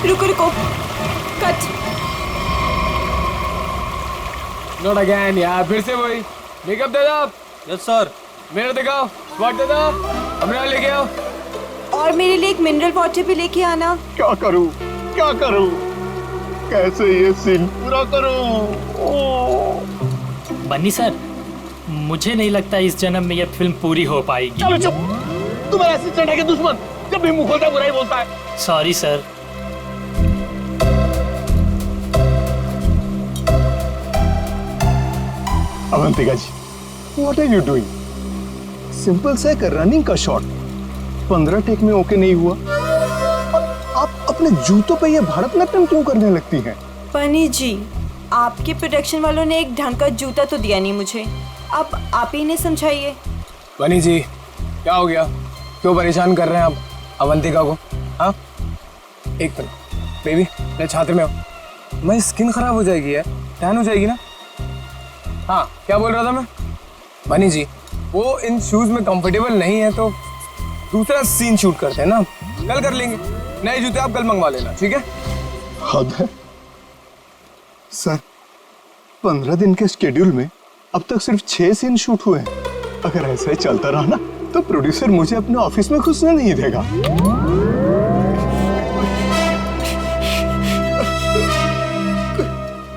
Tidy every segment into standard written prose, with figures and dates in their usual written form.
रुको रुको, cut. Not again यार, फिर से वही। मेकअप दे दो। Yes sir. मेरा दिखाओ, स्पॉट दे दो, हमरा लेके आओ। और मेरे लिए एक मिनरल वाटर भी लेके आना। क्या करूं, क्या करूं, कैसे ये सीन पूरा करूं? बन्नी सर, मुझे नहीं लगता इस जन्म में यह फिल्म पूरी हो पाएगी। चलो चुप, तुम मेरा असिस्टेंट है कि दुश्मन? जब भी मुंह खोलता है बुराई बोलता है। Sorry sir. Avantika ji, what are you doing? Simple सा एक रनिंग का शॉट 15 टेक में ओके नहीं हुआ और आप अपने जूतों पे ये भारतनाट्यम क्यों करने लगती हैं? बनी जी, आपके प्रोडक्शन वालों ने एक ढंग का जूता तो दिया नहीं मुझे, अब आप ही ने समझाइए। बनी जी, क्या हो गया? क्यों परेशान कर रहे हैं आप अवंतिका को? हाँ, एक मिनट बेबी, मेरे छात्र में हो। मैं स्किन खराब हो जाएगी यार, टैन हो जाएगी ना। हाँ, क्या बोल रहा था मैं? बनी जी, वो इन शूज में कंफर्टेबल नहीं है तो दूसरा सीन शूट करते हैं ना, कल कर लेंगे। नए जूते आप कल मंगवा लेना, ठीक है? हद है सर, 15 दिन के शेड्यूल में अब तक सिर्फ 6 सीन शूट हुए हैं। अगर ऐसा ही चलता रहा ना तो प्रोड्यूसर मुझे अपने ऑफिस में घुसने नहीं देगा।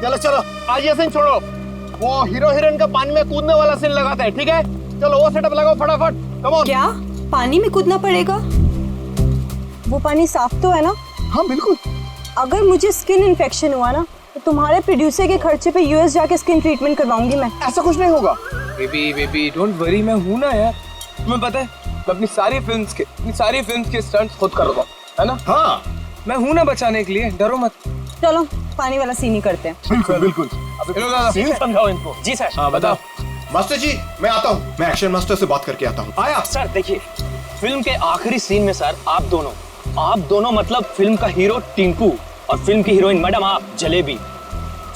चलो चलो, आज ये सीन छोड़ो, वो हीरो हीरोइन का पानी में कूदने वाला सीन लगाते हैं, ठीक है? चलो वो सेटअप लगाओ फटाफट, कम ऑन। क्या पानी में कूदना पड़ेगा? वो पानी साफ तो है ना? हाँ बिल्कुल। अगर मुझे स्किन इन्फेक्शन हुआ ना तो तुम्हारे प्रोड्यूसर के खर्चे पे यूएस जाके स्किन ट्रीटमेंट करवाऊंगी मैं। ऐसा कुछ नहीं होगा। बेबी डोंट वरी, मैं हूं ना यार। तुम्हें पता है, मैं अपनी सारी फिल्म्स के स्टंट्स खुद कर रहा हूं, है ना? हाँ मैं हूं ना बचाने के लिए, डरो मत। चलो पानी वाला सीन ही करते हैं। बिल्कुल बिल्कुल। चलो दादा, सीन समझाओ इनको। जी सर। हाँ बताओ। मास्टर जी, मैं आता हूँ, मैं एक्शन मास्टर से बात करके आता हूँ। आया सर देखिए, फिल्म के आखिरी सीन में सर आप दोनों मतलब फिल्म का हीरो टिंकू और फिल्म की हीरोइन मैडम आप जलेबी,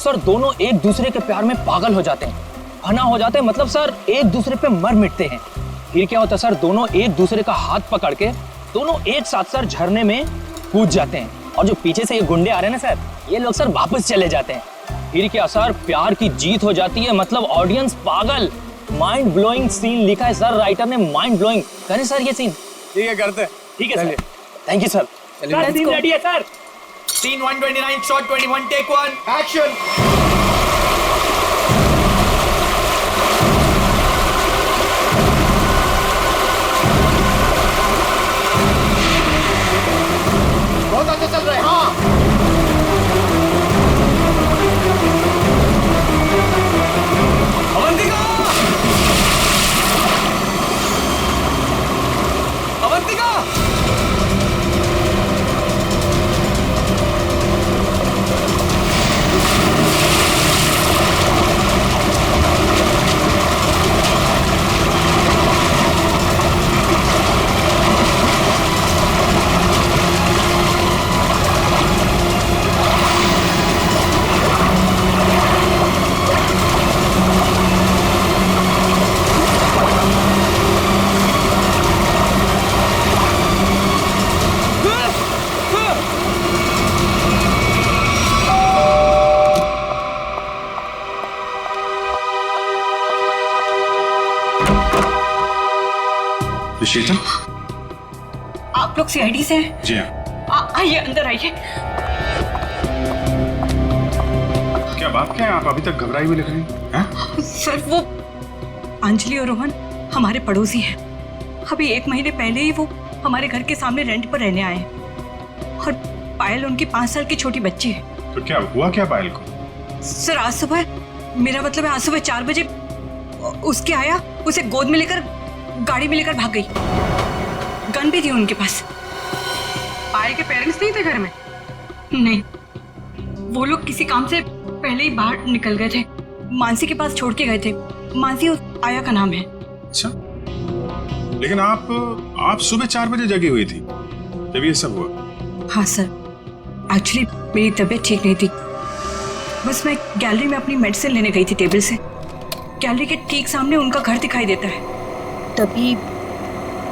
सर दोनों एक दूसरे के प्यार में पागल हो जाते हैं, फना हो जाते हैं, मतलब सर एक दूसरे पे मर मिटते हैं। फिर क्या होता है सर, दोनों एक दूसरे का हाथ पकड़ के दोनों एक साथ सर झरने में कूद जाते हैं, और जो पीछे से ये गुंडे आ रहे हैं ना सर, ये लोग सर वापस चले जाते हैं। फिर क्या सर, प्यार की जीत हो जाती है, मतलब ऑडियंस पागल। माइंड ब्लोइंग सीन लिखा है सर राइटर ने, माइंड ब्लोइंग। करें सर ये सीन? ठीक है, करते हैं। ठीक है sir, thank you sir. Scene ready है sir. Scene 129 shot 21 take 1 action. बहुत अच्छा चल रहा है। हाँ अवंतिका! अवंतिका! शीतल, आप लोग सीआईडी से हैं? जी हाँ। आइए अंदर आइए। क्या बात क्या है, आप अभी तक घबराई हुई लग रही हैं? सर वो अंजलि और रोहन हमारे पड़ोसी हैं। अभी 1 महीने पहले ही वो हमारे घर के सामने रेंट पर रहने आए हैं, और पायल उनकी 5 साल की छोटी बच्ची है। तो क्या हुआ क्या पायल को? सर आज सुबह, मेरा मतलब है आज सुबह 4 बजे उसके आया, उसे गोद में लेकर गाड़ी में लेकर भाग गई। गन भी थी उनके पास। पायल के पेरेंट्स नहीं थे घर में? नहीं, वो लोग किसी काम से पहले ही बाहर निकल गए थे, मानसी के पास छोड़ के गए थे। मानसी आया का नाम है। अच्छा, लेकिन आप सुबह 4 बजे जगी हुई थी जब ये सब हुआ? हाँ सर, एक्चुअली मेरी तबीयत ठीक नहीं थी, बस मैं गैलरी में अपनी मेडिसिन लेने गई थी टेबल से। गैलरी के ठीक सामने उनका घर दिखाई देता है, तभी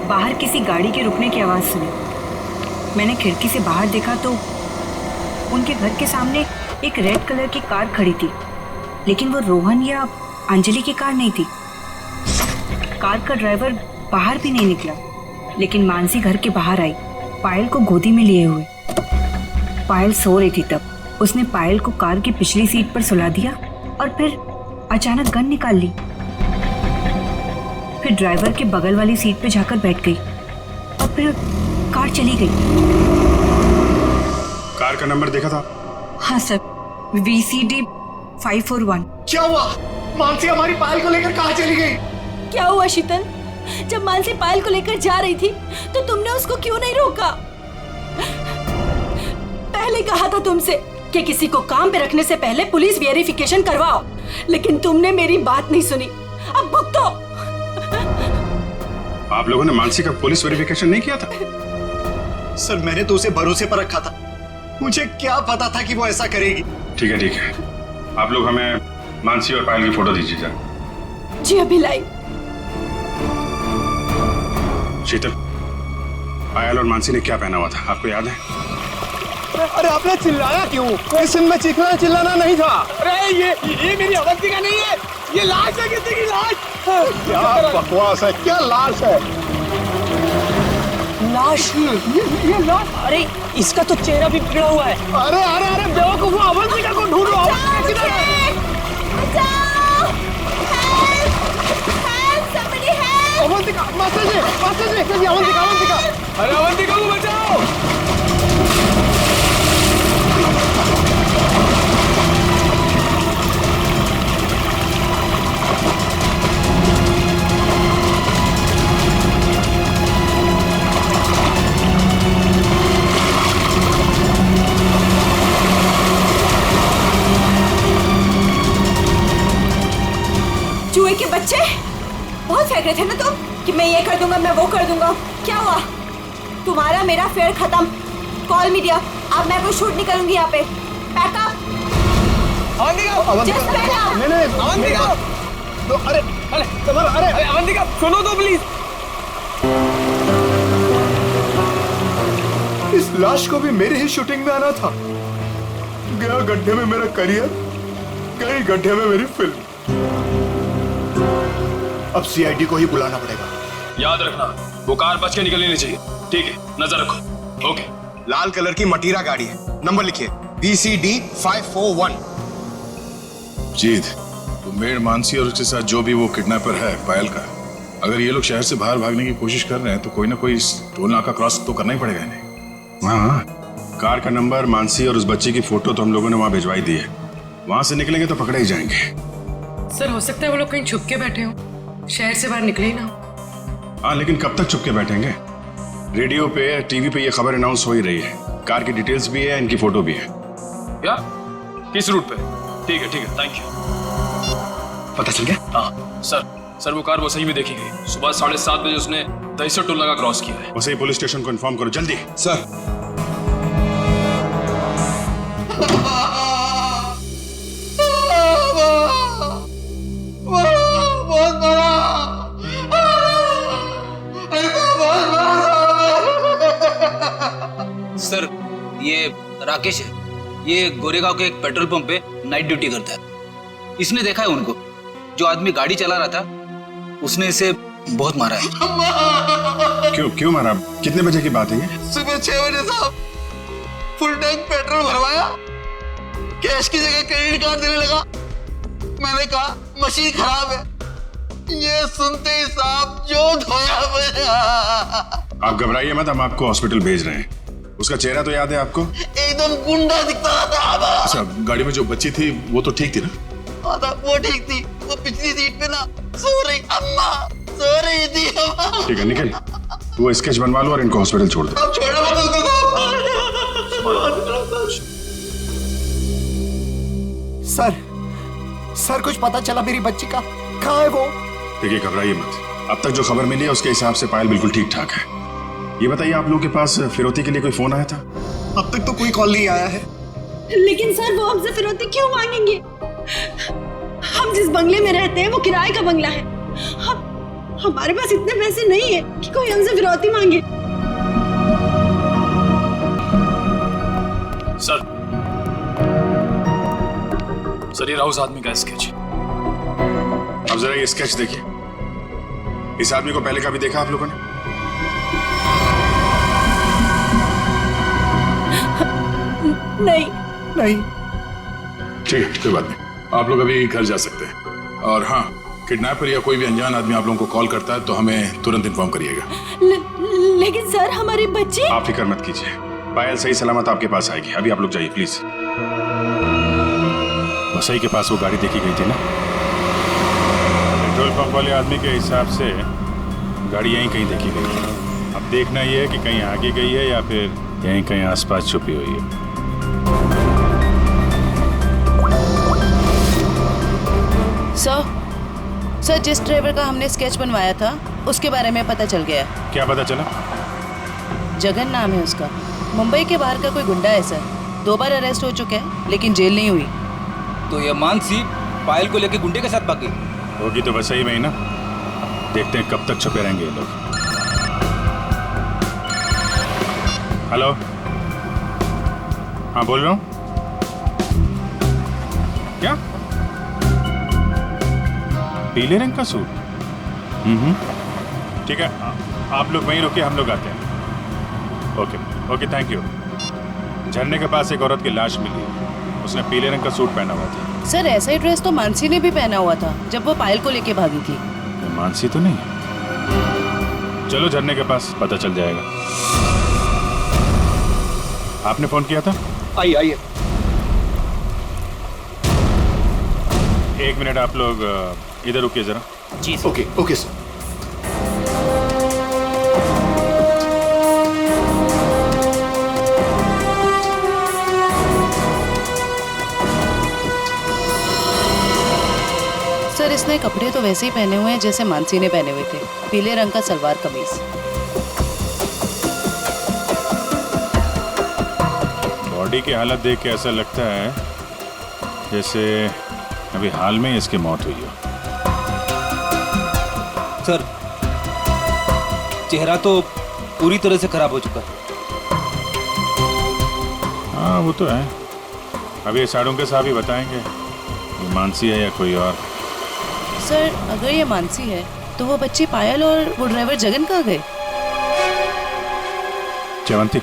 बाहर किसी गाड़ी के रुकने की आवाज़ सुनी। मैंने खिड़की से बाहर देखा तो उनके घर के सामने एक रेड कलर की कार खड़ी थी, लेकिन वो रोहन या अंजलि की कार नहीं थी। कार का ड्राइवर बाहर भी नहीं निकला, लेकिन मानसी घर के बाहर आई, पायल को गोदी में लिए हुए। पायल सो रही थी तब उसने पायल को कार की पिछली सीट पर सुला दिया और फिर अचानक गन निकाल ली। फिर ड्राइवर के बगल वाली सीट पे जाकर बैठ गई और फिर कार चली गई। कार का नंबर देखा था? हाँ सर, VCD 541। क्या हुआ? मानसी हमारी पायल को लेकर कहाँ चली गई? क्या हुआ शीतल? जब मानसी पायल को लेकर जा रही थी तो तुमने उसको क्यों नहीं रोका? पहले कहा था तुमसे कि किसी को काम पे रखने से पहले पुलिस वेरिफिकेशन करवाओ, लेकिन तुमने मेरी बात नहीं सुनी। अब भुगतो। आप लोगों ने मानसी का पुलिस वेरिफिकेशन नहीं किया था? सर मैंने तो उसे भरोसे पर रखा था, मुझे क्या पता था कि वो ऐसा करेगी। ठीक है, आप लोग हमें मानसी और पायल की फोटो दीजिए जरा। जी अभी लाई। शीतल, पायल और मानसी ने क्या पहना हुआ था, आपको याद है? अरे आपने चिल्लाया क्यों? इस में चीखना चिल्लाना नहीं था। अरे ये मेरी अवंतिका नहीं है, ये लाश है, किसी की लाश। क्या बकवास है, क्या लाश है? लाश? ये लाश? अरे इसका तो चेहरा भी बिगड़ा हुआ है। अरे अरे अरे बेवकूफो, अवंतिका को ढूंढो। अवंतिका किधर है? अवंतिका, मास्टर जी, अवंतिका। अरे अवंतिका को बचाओ। चूहे के बच्चे, बहुत फेंक रहे थे ना तुम कि मैं ये कर दूंगा, मैं वो कर दूंगा। क्या हुआ? तुम्हारा मेरा फेयर खत्म। कॉल मीडिया, अब मैं कोई शूट नहीं करूंगी यहाँ पे। पैकअप। अवंतिका, नहीं, अवंतिका। तो अरे अवंतिका सुनो तो प्लीज। इस लाश को भी मेरे ही शूटिंग में आना था। गया गड्ढे में मेरा करियर, गई गड्ढे में मेरी फिल्म। अब CID को ही बुलाना पड़ेगा। याद रखना, वो कार बच के निकलनी नहीं चाहिए। ठीक है, नजर रखो। ओके। लाल कलर की मटीरा गाड़ी है, नंबर लिखिए VCD 541। जीत, वो मेड मानसी और उसके साथ जो भी वो किडनैपर है पायल का, अगर ये लोग शहर से बाहर भागने की कोशिश कर रहे हैं तो कोई ना कोई टोल नाका क्रॉस तो करना ही पड़ेगा इन्हें। हाँ, कार का नंबर, मानसी और उस बच्चे की फोटो तो हम लोगों ने वहां भिजवाई दी है। वहां से निकलेंगे तो पकड़े ही जाएंगे। सर हो सकता है वो लोग कहीं छुप के बैठे हो, शहर से बाहर निकले ही ना। हाँ, लेकिन कब तक चुप के बैठेंगे? रेडियो पे, टीवी पे ये खबर अनाउंस हो ही रही है। कार की डिटेल्स भी है, इनकी फोटो भी है। क्या? किस रूट पे? ठीक है, थैंक यू। पता चल गया? हाँ सर, वो कार वो सही में देखी गई। सुबह 7:30 बजे उसने दहीसर टोल नाका क्रॉस किया है। उसे पुलिस स्टेशन को इन्फॉर्म करो जल्दी। सर सर, ये राकेश है, ये गोरेगांव के एक पेट्रोल पंप पे नाइट ड्यूटी करता है। इसने देखा है उनको, जो आदमी गाड़ी चला रहा था उसने इसे बहुत मारा है। क्यों मारा? कितने बजे की बात है ये? सुबह 6 बजे साहब, फुल टैंक पेट्रोल भरवाया, कैश की जगह क्रेडिट कार्ड देने लगा। मैंने कहा मशीन खराब है, ये सुनते ही साहब जो धोया मेरा। आप घबराइए मत, हम आपको हॉस्पिटल भेज रहे हैं। उसका चेहरा तो याद है आपको? एकदम गुंडा दिखता था। अच्छा, गाड़ी में जो बच्ची थी वो तो ठीक थी ना? वो ठीक थी, वो पिछली सीट पे ना सो रही अम्मा, सो रही थी अम्मा। ठीक है, निकल, वो स्केच बनवा लो और इनको हॉस्पिटल छोड़ दो। अब छोड़ो मत उसको। सर कुछ पता चला मेरी बच्ची का? कहाँ है वो? देखिए, घबराइए मत, अब तक जो खबर मिली है उसके हिसाब से पायल बिल्कुल ठीक ठाक है। ये बताइए, आप लोगों के पास फिरौती के लिए कोई फोन आया था? अब तक तो कोई कॉल नहीं आया है। लेकिन सर वो हमसे फिरौती क्यों मांगेंगे? हम जिस बंगले में रहते हैं वो किराए का बंगला है। हमारे पास इतने पैसे नहीं है कि कोई हमसे फिरौती मांगे। सर, सर ये रहा उस आदमी का स्केच। अब जरा ये स्केच देखिए। इस आदमी को पहले कभी देखा आप लोगों ने? नहीं। नहीं। ठीक है, कोई बात नहीं, आप लोग अभी घर जा सकते हैं। और हाँ, किडनैपर या कोई भी अनजान आदमी आप लोगों को कॉल करता है तो हमें तुरंत इन्फॉर्म करिएगा। लेकिन सर हमारे बच्चे। आप फिक्र मत कीजिए, पायल सही सलामत आपके पास आएगी। अभी आप लोग जाइए प्लीज। वसई के पास वो गाड़ी देखी गई थी ना? पेट्रोल पंप वाले आदमी के हिसाब से गाड़ी यहीं कहीं देखी गई है। अब देखना ये है कि कहीं आगे गई है या फिर यहीं कहीं आसपास छुपी हुई है। सर जिस ड्राइवर का हमने स्केच बनवाया था उसके बारे में पता चल गया। क्या पता चला? जगन नाम है उसका। मुंबई के बाहर का कोई गुंडा है सर। 2 बार अरेस्ट हो चुका है लेकिन जेल नहीं हुई। तो ये मानसी पायल को लेके गुंडे के साथ भागी होगी तो वसई में ही ना। देखते हैं कब तक छुपे रहेंगे ये लोग। हेलो, हाँ बोल रहा हूँ। क्या? पीले रंग का सूट? ठीक है, आप लोग वहीं रुकिए, हम लोग आते हैं। Okay okay, thank you. झरने के पास एक औरत की लाश मिली, उसने पीले रंग का सूट पहना हुआ था। सर ऐसा ही ड्रेस तो मानसी ने भी पहना हुआ था जब वो पायल को लेके भागी थी। मानसी तो नहीं है। चलो झरने के पास पता चल जाएगा। आपने फोन किया था? आइए आइए। 1 मिनट, आप लोग इधर रुकिए जरा। जी ओके ओके सर। सर इसने कपड़े तो वैसे ही पहने हुए हैं जैसे मानसी ने पहने हुए थे। पीले रंग का सलवार कमीज। बॉडी की हालत देख के ऐसा लगता है जैसे अभी हाल में इसकी मौत हुई हो। सर चेहरा तो पूरी तरह से खराब हो चुका है। हाँ वो तो है। अभी साड़ों के साहब ही बताएंगे ये मानसी है या कोई और। सर अगर ये मानसी है तो वो बच्ची पायल और वो ड्राइवर जगन कहाँ गए? जयवंती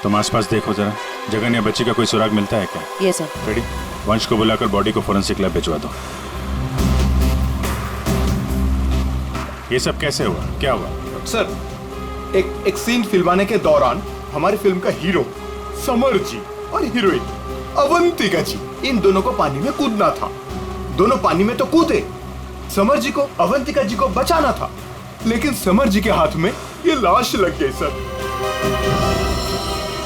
तुम आसपास देखो जरा, जगन या बच्ची का कोई सुराग मिलता है क्या? ये सर। रेडी, वंश को बुलाकर बॉडी को फोरेंसिक लैब भिजवा दो। ये सब कैसे हुआ, क्या हुआ? सर एक सीन फिल्माने के दौरान हमारी फिल्म का हीरो समर जी और हीरोइन अवंतिका जी, इन दोनों को पानी में कूदना था। दोनों पानी में तो कूदे। समर जी को अवंतिका जी को बचाना था, लेकिन समर जी के हाथ में ये लाश लग गई सर।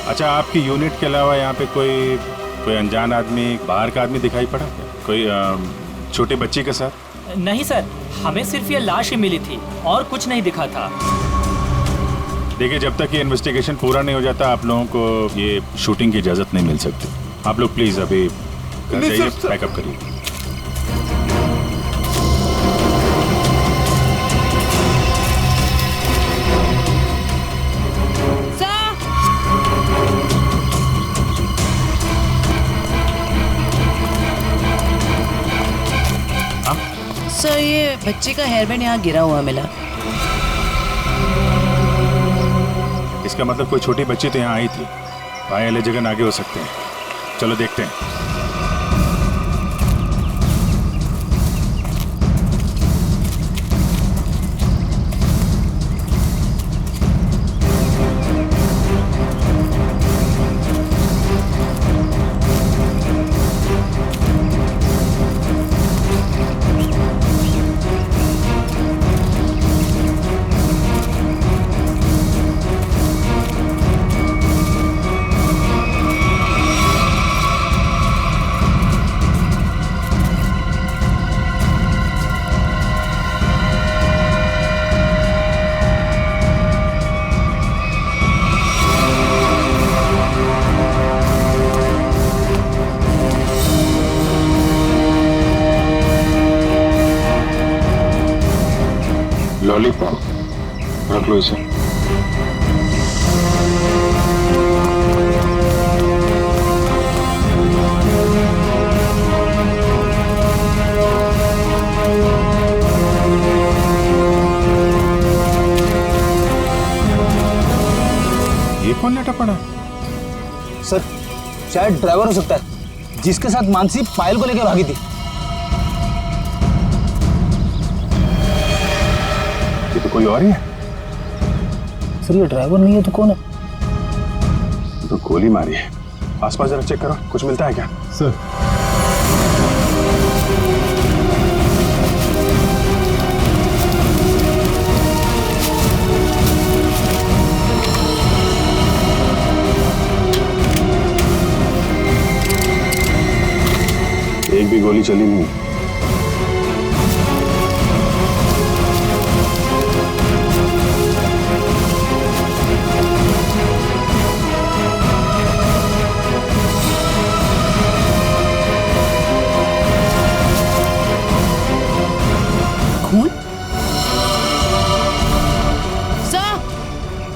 अच्छा, आपकी यूनिट के अलावा यहाँ पे कोई अनजान आदमी, बाहर का आदमी दिखाई पड़ा क्या? कोई छोटी बच्ची के साथ? नहीं सर, हमें सिर्फ ये लाश ही मिली थी और कुछ नहीं दिखा था। देखिए जब तक ये इन्वेस्टिगेशन पूरा नहीं हो जाता आप लोगों को ये शूटिंग की इजाजत नहीं मिल सकती। आप लोग प्लीज अभी घर जाइए, पैकअप करिए। सर ये बच्ची का हेयर बैंड यहाँ गिरा हुआ मिला। इसका मतलब कोई छोटी बच्ची तो यहाँ आई थी। पायल या जगन आगे हो सकते हैं। चलो देखते हैं। लॉलीपॉप रख लो इसे। सर शायद ड्राइवर हो सकता है जिसके साथ मानसी पायल को लेकर भागी थी। ये तो कोई और ही है। सर ये ड्राइवर नहीं है तो कौन है? तो गोली मारी है। आसपास जरा चेक करो, कुछ मिलता है क्या? सर एक भी गोली चली नहीं। खून? सर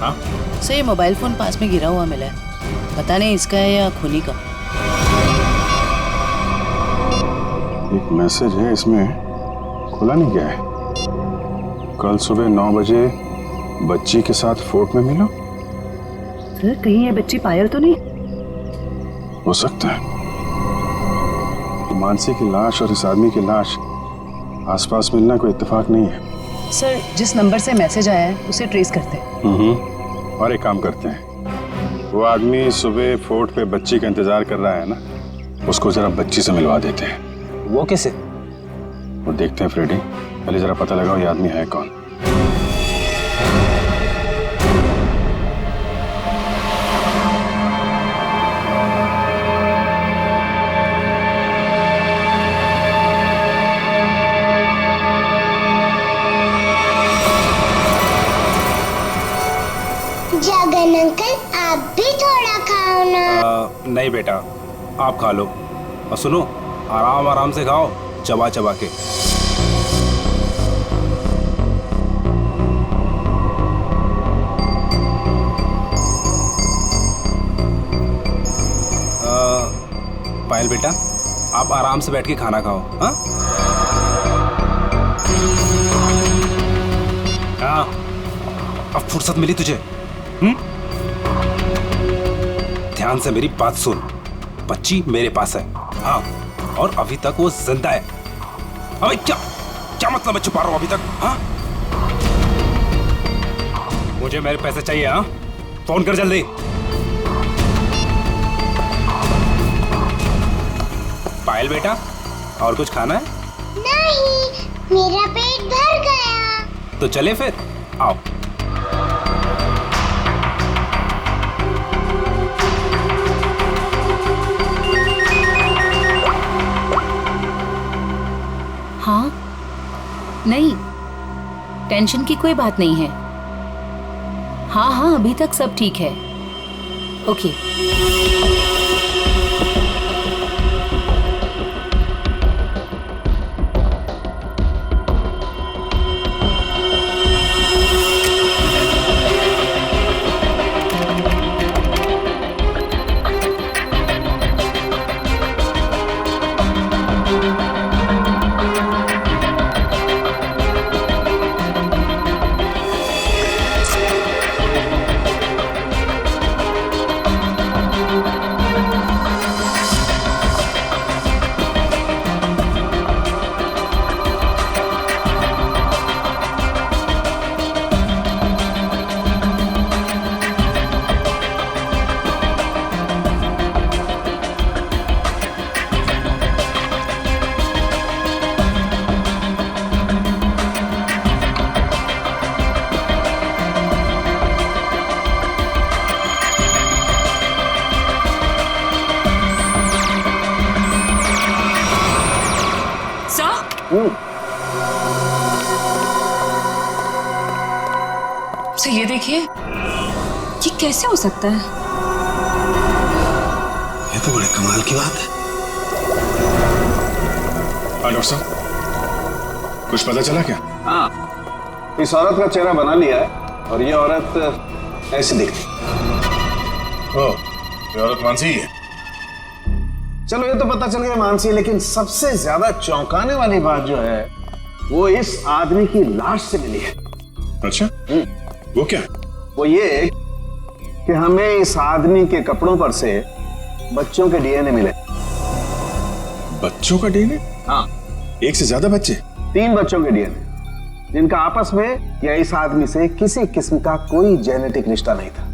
हाँ? सर ये मोबाइल फोन पास में गिरा हुआ मिला है, पता नहीं इसका है या खूनी का। एक मैसेज है इसमें, खुला नहीं गया है। कल सुबह 9 बजे बच्ची के साथ फोर्ट में मिलो। सर कहीं ये बच्ची पायल तो नहीं? हो सकता है। मानसी की लाश और इस आदमी की लाश आसपास मिलना कोई इत्तेफाक नहीं है। सर जिस नंबर से मैसेज आया है उसे ट्रेस करते हैं। और एक काम करते हैं, वो आदमी सुबह फोर्ट पे बच्ची का इंतजार कर रहा है ना, उसको जरा बच्ची से मिलवा देते हैं। वो कैसे? वो देखते हैं फ्रेडी, पहले जरा पता लगाओ ये आदमी है कौन। जगन अंकल आप भी थोड़ा खाओ ना। नहीं बेटा आप खा लो, और सुनो आराम आराम से खाओ, चबा चबा के। पायल बेटा आप आराम से बैठ के खाना खाओ। हाँ हाँ अब फुर्सत मिली तुझे? ध्यान से मेरी बात सुन, बच्ची मेरे पास है। हाँ और अभी तक वो जिंदा है। अबे क्या क्या मतलब है छुपा रहा हूं अभी तक? हाँ मुझे मेरे पैसे चाहिए। हाँ फोन कर जल्दी। पायल बेटा और कुछ खाना है? नहीं मेरा पेट भर गया। तो चले फिर, आओ। हाँ नहीं टेंशन की कोई बात नहीं है। हाँ हाँ अभी तक सब ठीक है। ओके सर ये देखिए, ये कैसे हो सकता है? ये तो बड़े कमाल की बात है। डॉक्टर साहब कुछ पता चला क्या? हाँ इस औरत का चेहरा बना लिया है और ये औरत ऐसी दिखती। ओ ये औरत मानसी है। चलो ये तो पता चल गया मानसी, लेकिन सबसे ज्यादा चौंकाने वाली बात जो है वो इस आदमी की लाश से मिली है। अच्छा वो क्या? वो ये कि हमें इस आदमी के कपड़ों पर से बच्चों के डीएनए मिले। बच्चों का डीएनए? हाँ, एक से ज्यादा बच्चे? 3 बच्चों के डीएनए, जिनका आपस में या इस आदमी से किसी किस्म का कोई जेनेटिक रिश्ता नहीं था।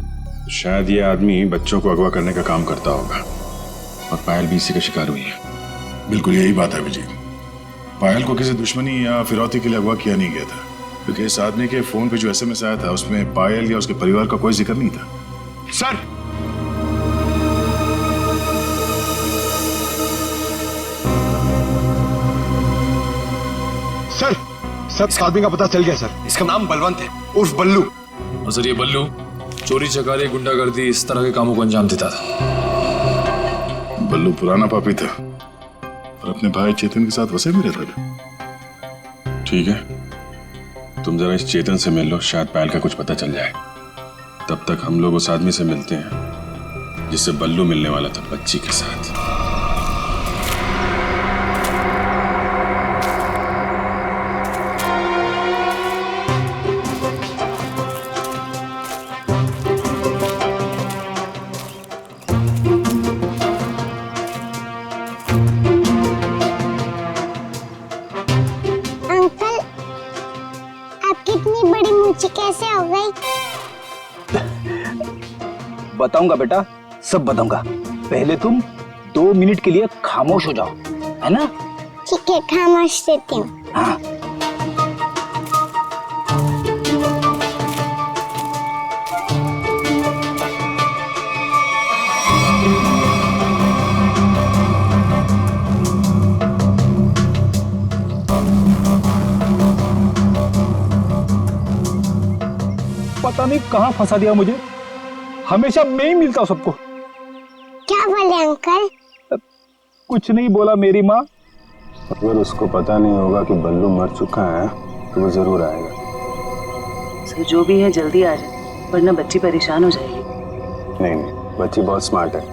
शायद ये आदमी बच्चों को अगवा करने का काम करता होगा और पायल भी इसी का शिकार हुई है। बिल्कुल यही बात है अभिजीत। पायल को किसी दुश्मनी या फिरौती के लिए अगवा किया नहीं गया था, क्योंकि इस आदमी के फोन पे जो एसएमएस आया था उसमें पायल या उसके परिवार का कोई जिक्र नहीं था। सर, सर इस आदमी का पता चल गया सर। इसका नाम बलवंत है, उर्फ बल्लू। और सर ये बल्लू चोरी चकारी गुंडागर्दी इस तरह के कामों को अंजाम देता था। बल्लू पुराना पापी था और अपने भाई चेतन के साथ वैसे भी रहता था। ठीक है, तुम जरा इस चेतन से मिल लो, शायद पायल का कुछ पता चल जाए। तब तक हम लोग उस आदमी से मिलते हैं जिससे बल्लू मिलने वाला था बच्ची के साथ। कैसे हो गई? बताऊंगा बेटा, सब बताऊंगा। पहले तुम 2 मिनट के लिए खामोश हो जाओ, है ना? ठीक है, खामोश रहती हूँ। हाँ। पता नहीं कहाँ फंसा दिया मुझे, हमेशा मैं ही मिलता हूँ सबको। क्या बोले अंकल? कुछ नहीं बोला मेरी माँ। अगर उसको पता नहीं होगा कि बल्लू मर चुका है तो वो जरूर आएगा। सर जो भी है जल्दी आ जाए, वरना बच्ची परेशान हो जाएगी। नहीं, बच्ची बहुत स्मार्ट है,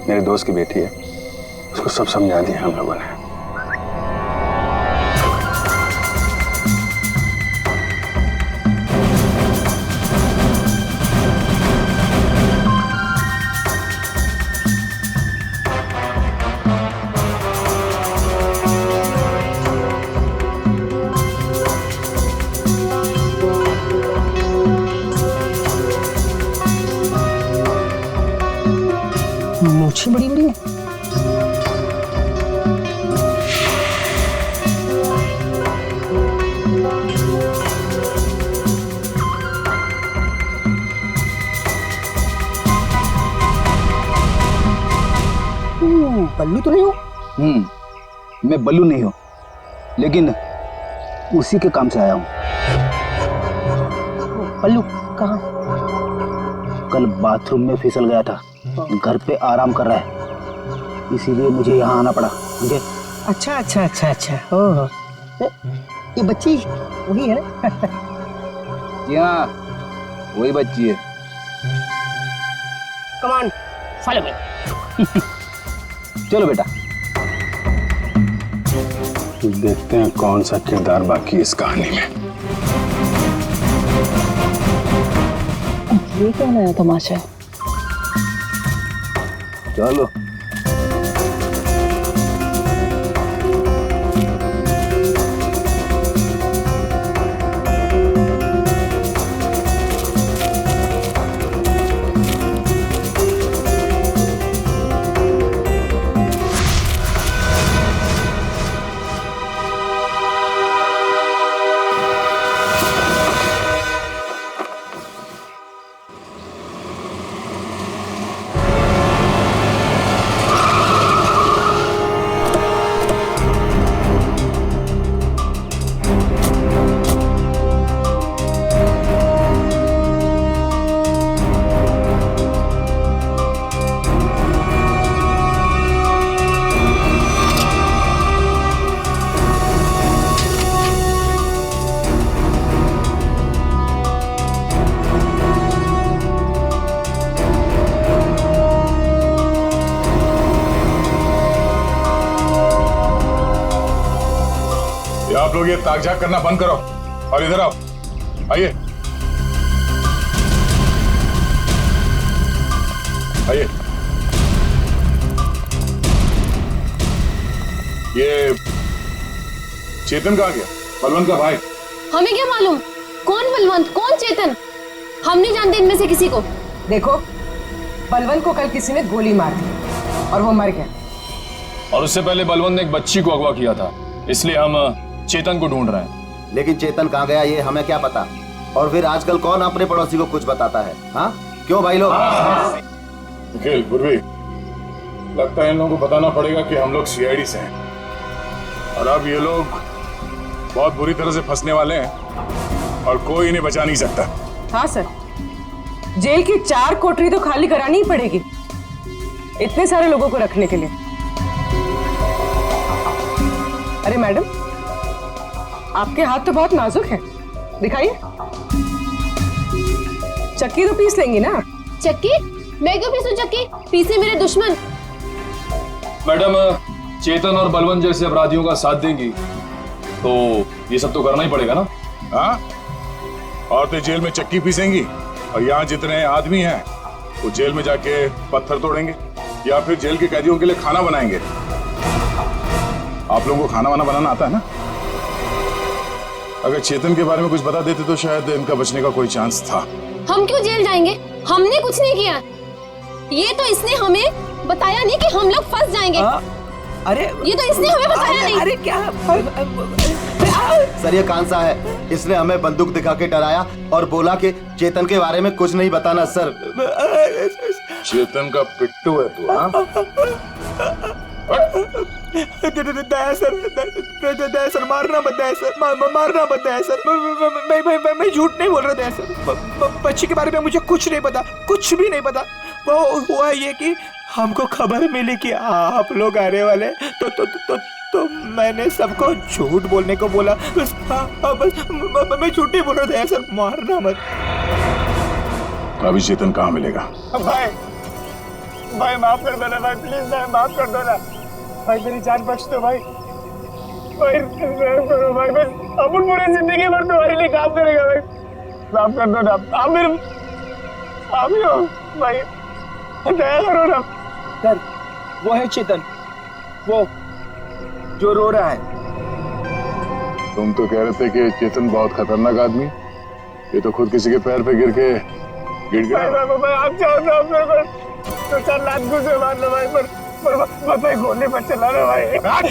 मेरे दोस्त की बेटी है, उसको सब समझा दिया हम लोगों ने। मूछें बड़ी बड़ी है। बल्लू तो नहीं हो? मैं बल्लू नहीं हूँ, लेकिन उसी के काम से आया हूँ। बल्लू कहाँ? कल बाथरूम में फिसल गया था, घर पे आराम कर रहा है, इसीलिए मुझे यहाँ आना पड़ा। मुझे अच्छा अच्छा अच्छा अच्छा, ओह ये बच्ची वही है ना? जी हाँ, वही बच्ची है। कमान फॉलो मी। चलो बेटा, देखते हैं कौन सा किरदार बाकी इस कहानी में। ये क्या नया तमाशा है? चलो आप लोग ये ताक-झाक करना बंद करो और इधर आओ, आइए। आइए। ये चेतन कहाँ गया? बलवंत का भाई। हमें क्या मालूम कौन बलवंत कौन चेतन, हम नहीं जानते इनमें से किसी को। देखो, बलवंत को कल किसी ने गोली मार दी और वो मर गया। और उससे पहले बलवंत ने एक बच्ची को अगवा किया था, इसलिए हम चेतन को ढूंढ रहे हैं। लेकिन चेतन कहाँ गया ये हमें क्या पता। और फिर आजकल कौन अपने पड़ोसी को कुछ बताता है? हाँ क्यों भाई लोग? निखिल, पूर्वी, लगता है इन लोगों को बताना पड़ेगा कि हम लोग सीआईडी से हैं और अब ये लोग बहुत बुरी तरह से फंसने वाले हैं और कोई इन्हें बचा नहीं सकता। हाँ सर, जेल की 4 कोठरी तो खाली करानी ही पड़ेगी इतने सारे लोगों को रखने के लिए। अरे मैडम, आपके हाथ तो बहुत नाजुक है, दिखाइए। चक्की तो पीस लेंगी ना? चक्की? मैं क्यों पीसूं चक्की? पीसे मेरे दुश्मन। मैडम, चेतन और बलवंत जैसे अपराधियों का साथ देंगी तो ये सब तो करना ही पड़ेगा ना। हाँ, औरतें जेल में चक्की पीसेंगी और यहाँ जितने आदमी हैं वो जेल में जाके पत्थर तोड़ेंगे या फिर जेल के कैदियों के लिए खाना बनाएंगे। आप लोगों को खाना वाना बनाना आता है ना? अगर चेतन के बारे में कुछ बता देते तो शायद इनका बचने का कोई चांस था। हम क्यों जेल जाएंगे? हमने कुछ नहीं किया। ये तो इसने हमें बताया नहीं कि हम लोग फंस जाएंगे। अरे ये तो इसने हमें बताया नहीं। अरे क्या सर, ये कौन सा है? इसने हमें बंदूक दिखा के डराया और बोला कि चेतन के बारे में कुछ नहीं बताना। सर, चेतन का पिट्टू है तू? हाँ, दया सर, मारना मत दया सर, मारना मत दया सर। मैं झूठ नहीं बोल रहा दया सर। बच्ची के बारे में मुझे कुछ नहीं पता, कुछ भी नहीं पता। वो हुआ ये कि हमको खबर मिली कि आप लोग आने वाले, तो मैंने सबको झूठ बोलने को बोला। बस मैं झूठ नहीं बोल रहा दया सर, मारना मत। अभी चेतन कहाँ मिलेगा? भाई माफ कर दो ना भाई, प्लीज भाई माफ कर दो ना भाई, मेरी जान बख्श दो भाई। भाई करो भाई, बस अपन पूरी जिंदगी भर तुम्हारे लिए काम करेगा भाई। माफ कर दो ना, आप मेरे आप ही हो भाई, दया करो ना। सर, वो है चेतन, वो जो रो रहा है। तुम तो कह रहे थे कि चेतन बहुत खतरनाक आदमी, ये तो खुद किसी के पैर पे गिर के गिर गया। भाई आप चाहो तो आप मेरे को 2-4 लाख गुस्से मार लो भाई, पर भाई गोली मत चला रहे भाई।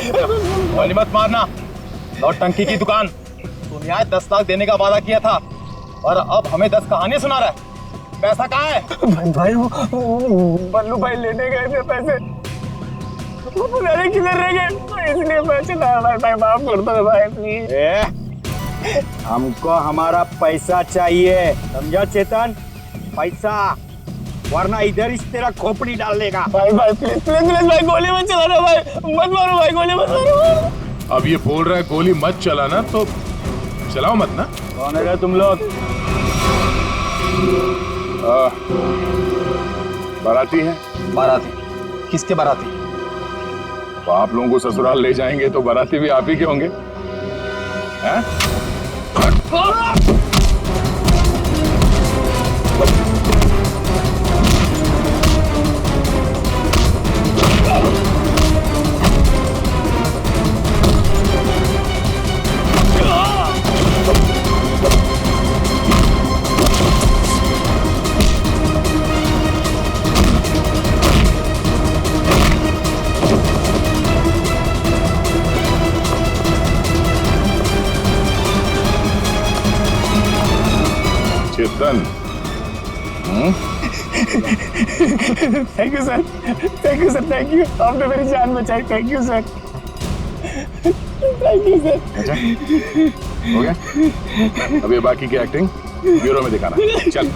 गोली मत मारना, नौटंकी की दुकान। तुम यहाँ 10 लाख देने का वादा किया था और अब हमें 10 कहानी सुना रहा है। पैसा कहाँ है? भाई वो बल्लू भाई लेने गए थे पैसे, वो पता नहीं किधर रह गए, इसलिए मैं चला भाई, माफ कर दो भाई प्लीज। हमको हमारा पैसा चाहिए, समझा चेतन? पैसा, वरना इधर इस तेरा खोपड़ी डाल देगा। भाई प्लीज भाई, गोली मत चलाना भाई, मत मारो भाई, गोली मत मारो। अब ये बोल रहा है गोली मत चलाना, तो चलाओ मत ना। कौन है तुम लोग? बाराती है। बाराती? किसके बाराती? तो आप लोगों को ससुराल ले जाएंगे तो बाराती भी आप ही के होंगे। हैं? Chetan, thank you sir, thank you sir, thank you. आपने मेरी जान बचाई, thank you sir, thank you sir. अच्छा, हो गया? अब ये बाकी की एक्टिंग ब्यूरो में दिखाना। चल।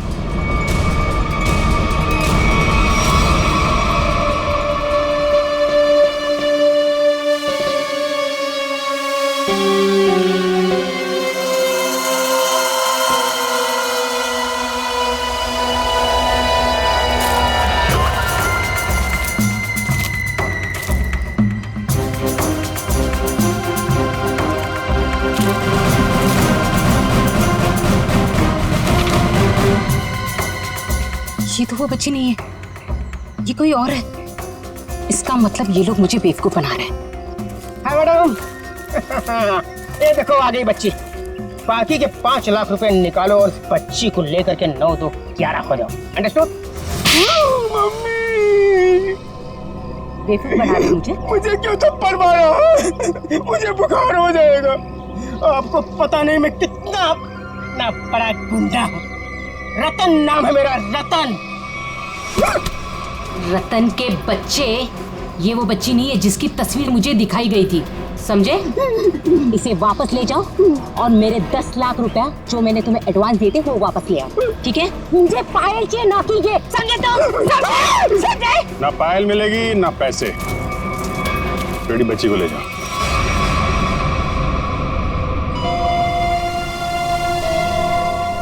ये तो वो बच्ची नहीं है, ये कोई और है। इसका मतलब ये लोग मुझे बेवकूफ बना रहे हैं। हाँ मैडम, ये देखो आ गई बच्ची। बाकी के 5 लाख रुपए निकालो और बच्ची को लेकर के 9 2 11 हो जाओ। अंडरस्टूड? मम्मी, बेवकूफ बना रहे मुझे। मुझे क्यों थप्पड़ मारा? मुझे बुखार हो जाएगा। आपको पता नहीं मैं कितना बड़ा गुंडा हूँ। रतन नाम है मेरा, रतन। रतन के बच्चे, ये वो बच्ची नहीं है जिसकी तस्वीर मुझे दिखाई गई थी, समझे? इसे वापस ले जाओ और मेरे 10 लाख रुपया जो मैंने तुम्हें एडवांस दिए थे वो वापस ले आओ, ठीक है? मुझे पायल चाहिए, ना कीजिए, समझे तुम? समझे? ना पायल मिलेगी ना पैसे। बेटी बच्ची को ले जाओ।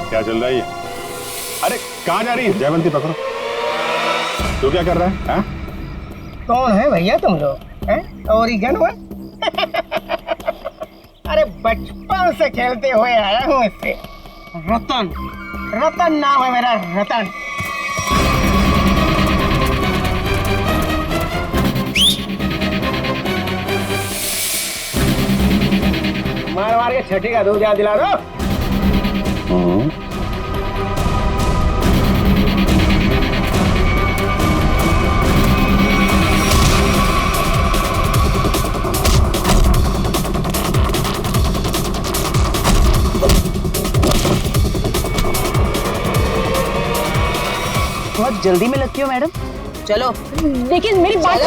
क्या चल रहा है ये? अरे कहाँ जा रही है? जयवंती पकड़ो। तू क्या कर रहा है? हाँ? कौन है भैया तुम लोग? ओरिगन हुआ? अरे बचपन से खेलते हुए आया हूँ इससे। रतन, रतन नाम है मेरा, रतन। मार मार के छठी का दूध याद दिला दो। बहुत जल्दी में लगती हो मैडम। चलो। देखिए मेरी बात,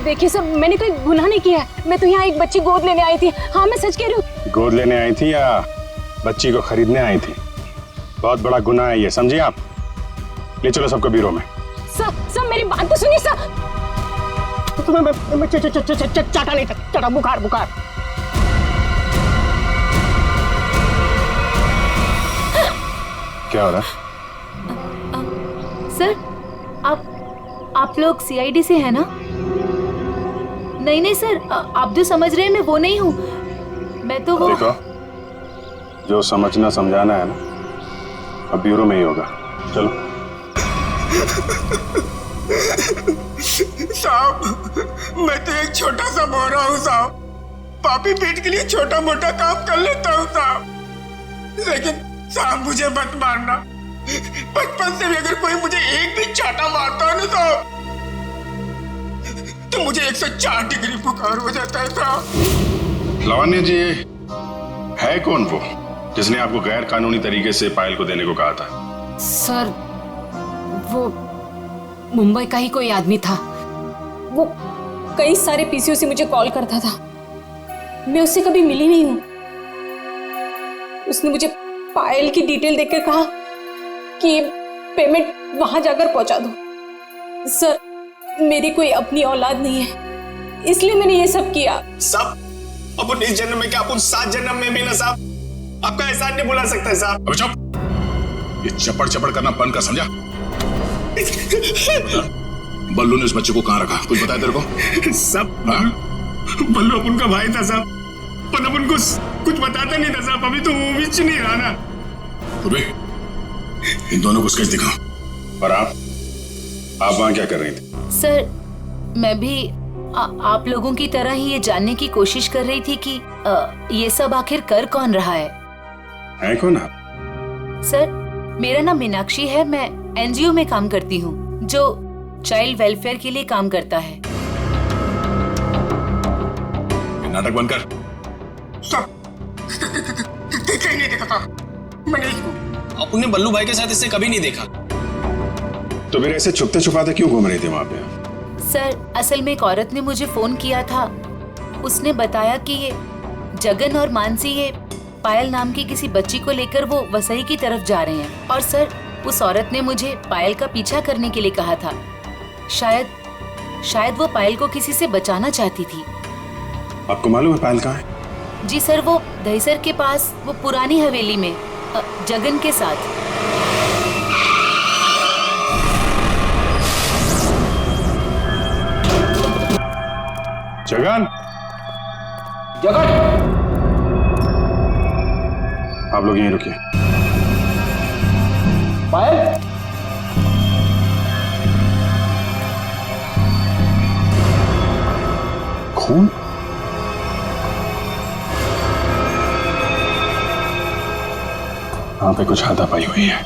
देखिए सर, मैंने कोई गुनाह नहीं किया है। मैं तो यहाँ एक बच्ची गोद लेने आई थी। हाँ मैं सच कह रही हूँ। गोद लेने आई थी या बच्ची को खरीदने आई थी? बहुत बड़ा गुनाह है ये, समझिए आप। ले चलो सबको ब्यूरो में। सर मेरी बात तो सुनिए सर। चाटा नहीं, चाटा, बुखार बुखार। क्या हो रहा है? सर, आप लोग सीआईडी से हैं ना? नहीं नहीं सर, आप जो समझ रहे हैं मैं वो नहीं हूँ। मैं तो वो। देखो, जो समझना समझाना है ना, अब ब्यूरो में ही होगा। चलो। साहब, मैं तो एक छोटा सा मोहरा हूँ साहब। पापी पेट के लिए छोटा मोटा काम कर लेता हूँ साहब। लेकिन साहब मुझे मत मारना। बचपन से भी अगर कोई मुझे एक भी चाटा मारता है ना साहब, तो मुझे 104 डिग्री बुखार हो जाता है साहब। लावण्य जी, है कौन वो जिसने आपको गैर कानूनी तरीके से पायल को देने को कहा था? सर, वो मुंबई का ही कोई आदमी था। वो कई सारे पीसीओ से मुझे कॉल करता था। मैं उससे कभी मिली नहीं हूँ। उसने मुझे पायल की डिटेल देकर कहा कि ये पेमेंट वहां जाकर पहुंचा दो। सर, मेरी कोई अपनी औलाद नहीं है, इसलिए मैंने ये सब किया। साहब, अपन इस जन्म में क्या, अपन 7 जन्म में भी ना साहब आपका एहसान नहीं भुला सकता है साहब। अबे चुप! ये चपड़ चपड़ करना बंद कर, समझा? बल्लू ने उस बच्चे को कहाँ रखा, कुछ बताया तेरे को? सब बल्लू अपन का भाई था साहब, पर अपन को कुछ बताता नहीं था साहब। अभी तो वो भी नहीं रहा ना। इन दोनों को स्केच दिखाओ। और आप वहां क्या कर रही थी? सर, मैं भी आप लोगों की तरह ही ये जानने की कोशिश कर रही थी कि ये सब आखिर कर कौन रहा है कौन आप? सर, मेरा नाम मीनाक्षी है। मैं एनजीओ में काम करती हूँ जो चाइल्ड वेलफेयर के लिए काम करता है। नाटक बंद कर। नहीं देखा था मैंने इसको। अपने बल्लू भाई के साथ इससे कभी नहीं देखा। तो फिर ऐसे छुपते छुपाते क्यों घूम रही थी वहां पे? सर, असल में एक औरत ने मुझे फोन किया था। उसने बताया कि ये जगन और मानसी ये पायल नाम की किसी बच्ची को लेकर वो वसई की तरफ जा रहे हैं। और सर, उस औरत ने मुझे पायल का पीछा करने के लिए कहा था। शायद वो पायल को किसी से बचाना चाहती थी। आपको मालूम है पायल कहाँ है? जी सर, वो दहीसर के पास वो पुरानी हवेली में जगन के साथ। जगन, जगन, आप लोग यहीं रुकिए। पायल, खून? यहाँ पे कुछ हाथापाई हुई है।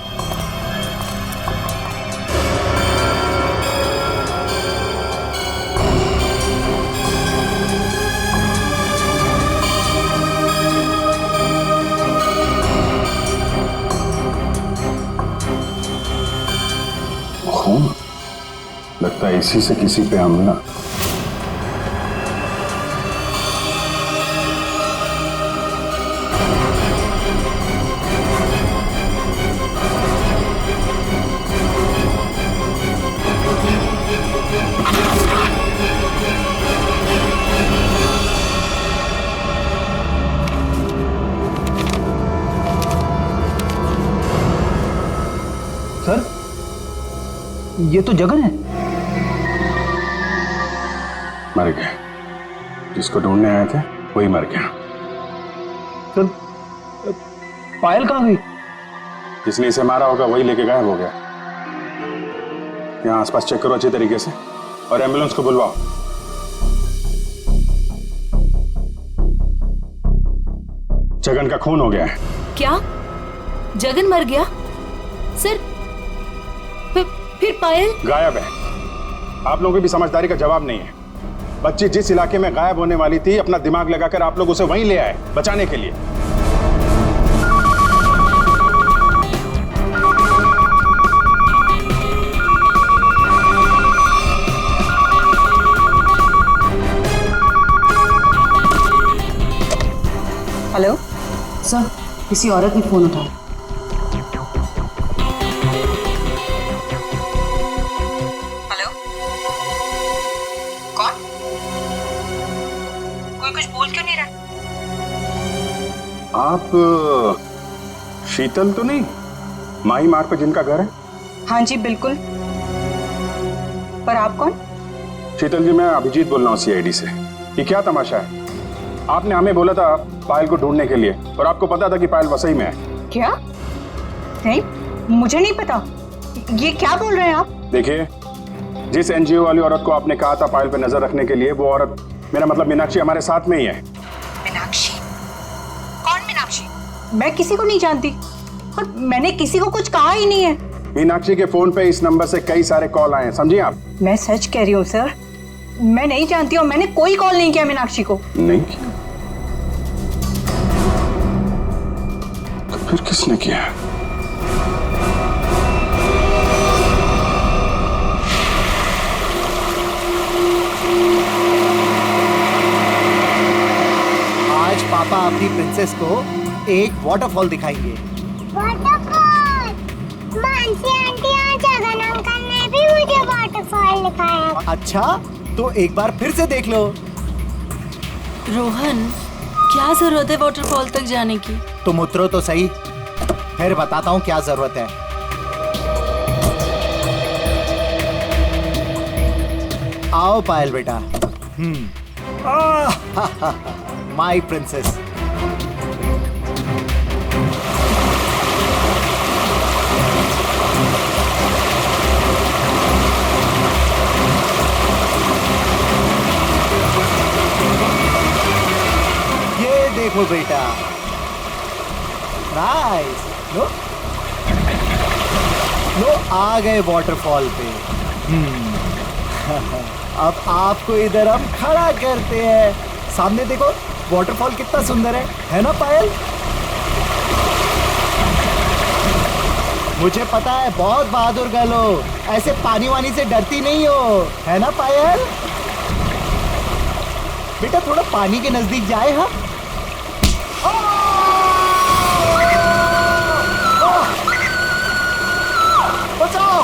खून? लगता है इसी से किसी पे हमला। सर, ये तो जगन है। मर गया। जिसको ढूंढने आए थे वही मर गया। सर, पायल कहाँ गई? जिसने इसे मारा होगा वही लेके गायब हो गया। यहाँ आसपास चेक करो अच्छे तरीके से और एम्बुलेंस को बुलवाओ। जगन का खून हो गया है। क्या? जगन मर गया? सर, फिर पायल गायब है। आप लोगों की भी समझदारी का जवाब नहीं है। बच्ची जिस इलाके में गायब होने वाली थी, अपना दिमाग लगाकर आप लोग उसे वहीं ले आए बचाने के लिए। हेलो सर, किसी औरत ने फोन उठाया। हेलो, कौन? कोई कुछ बोल क्यों नहीं रहा? आप शीतल तो नहीं? माही मार्ग पर जिनका घर है? हाँ जी बिल्कुल। पर आप कौन? शीतल जी, मैं अभिजीत बोल रहा हूँ सीआईडी से। ये क्या तमाशा है? आपने हमें बोला था पायल को ढूंढने के लिए और आपको पता था कि पायल वसई में है। क्या? नहीं, मुझे नहीं पता। ये क्या बोल रहे हैं आप? देखिए, जिस एनजीओ वाली औरत को आपने कहा था पायल पे नजर रखने के लिए, वो औरत, मेरा मतलब मीनाक्षी, हमारे साथ में ही है। मीनाक्षी? कौन मीनाक्षी? मैं किसी को नहीं जानती और मैंने किसी को कुछ कहा ही नहीं है। मीनाक्षी के फोन पे इस नंबर से कई सारे कॉल आए हैं, समझिए आप। मैं सच कह रही हूँ सर, मैं नहीं जानती और मैंने कोई कॉल नहीं किया मीनाक्षी को। नहीं किया? तो फिर किसने किया? आज पापा अपनी प्रिंसेस को एक वाटरफॉल दिखाएंगे। वाटरफॉल? मानसी आंटी और जगन अंकल ने भी मुझे वाटरफॉल दिखाया। अच्छा, तो एक बार फिर से देख लो। रोहन, क्या जरूरत है वाटरफॉल तक जाने की? तुम उतरो तो सही, फिर बताता हूँ क्या जरूरत है। आओ पायल बेटा। My princess. ये देखो बेटा, नाइस। लो लो, आ गए वाटरफॉल पे। अब आपको इधर हम खड़ा करते हैं। सामने देखो, वाटरफॉल कितना सुंदर है ना पायल? मुझे पता है बहुत बहादुर गर्ल हो, ऐसे पानी वानी से डरती नहीं हो, है ना पायल? बेटा थोड़ा पानी के नजदीक जाए। हाँ, बचाओ।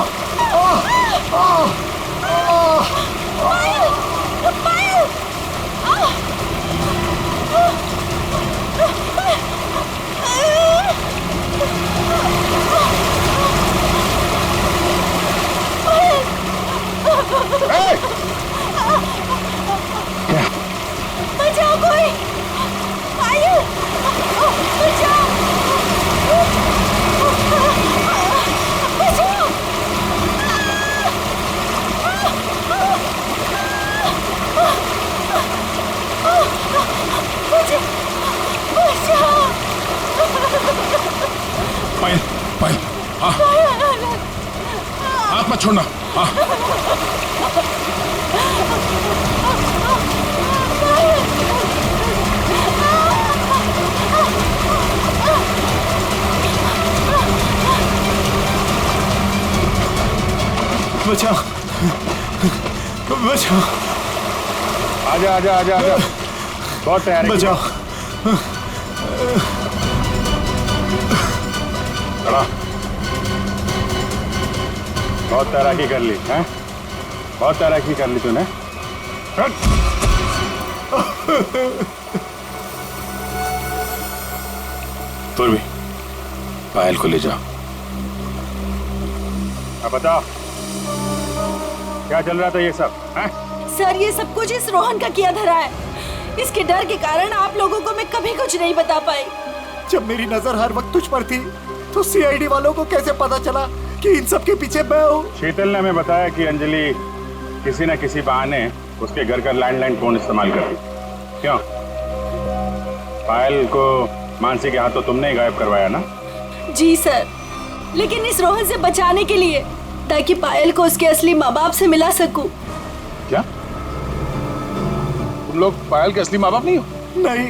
बचाओ कोई! पायल! बचाओ! बचाओ! छोड़ना। हाँ बचाओ बचाओ। आजा आजा आजा आजा, बहुत तैयारी की। बचाओ। खड़ा। बहुत तैराकी कर ली हैं? बहुत तैराकी कर ली तूने। तुम भी पायल को ले जाओ। अब बताओ क्या चल रहा था ये सब हैं? सर ये सब कुछ इस रोहन का किया धरा है। इसके डर के कारण आप लोगों को मैं कभी कुछ नहीं बता पाई। जब मेरी नजर हर वक्त तुझ पर थी तो सीआईडी वालों को कैसे पता चला कि इन सब के पीछे मैं हूँ? शीतल ने हमें बताया कि अंजलि किसी न किसी बहाने उसके घर का लैंडलाइन फोन इस्तेमाल करती। क्यों? पायल को मानसी के हाथों तुमने ही गायब करवाया ना? जी सर, लेकिन इस रोहन से बचाने के लिए, ताकि पायल को उसके असली माँ बाप से मिला सकूं। क्या तुम लोग पायल के असली माँ बाप नहीं हो? नहीं।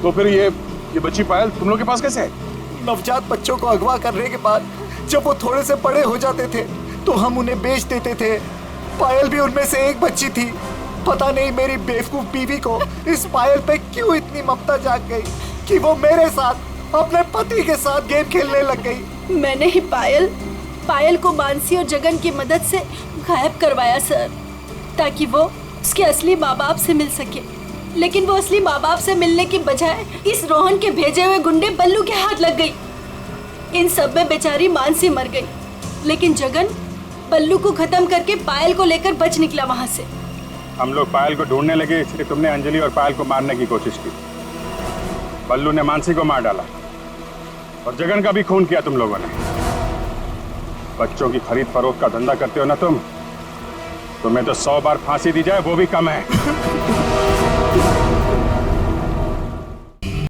तो फिर ये बच्ची पायल तुम लोग के पास कैसे है? नवजात बच्चों को अगवा करने के बाद जब वो थोड़े से बड़े हो जाते थे तो हम उन्हें बेच देते थे। पायल भी उनमें से एक बच्ची थी। पता नहीं मेरी बेवकूफ बीवी को इस पायल पे क्यों इतनी ममता जाग गई कि वो मेरे साथ अपने पति के साथ गेम खेलने लग गई। मैंने ही पायल को मानसी और जगन की मदद से गायब करवाया सर, ताकि वो उसके असली माँ बाप से मिल सके। लेकिन वो असली माँ बाप से मिलने की बजाय इस रोहन के भेजे हुए गुंडे बल्लू के हाथ लग गई। इन सब में बेचारी मानसी मर गई, लेकिन जगन बल्लू को खत्म करके पायल को लेकर बच निकला वहां से। हम लोग पायल को ढूंढने लगे, इसलिए तुमने अंजलि और पायल को मारने की कोशिश की। बल्लू ने मानसी को मार डाला और जगन का भी खून किया तुम लोगों ने। बच्चों की खरीद फरोख्त का धंधा करते हो ना तुम, तुम्हें तो 100 बार फांसी दी जाए वो भी कम है।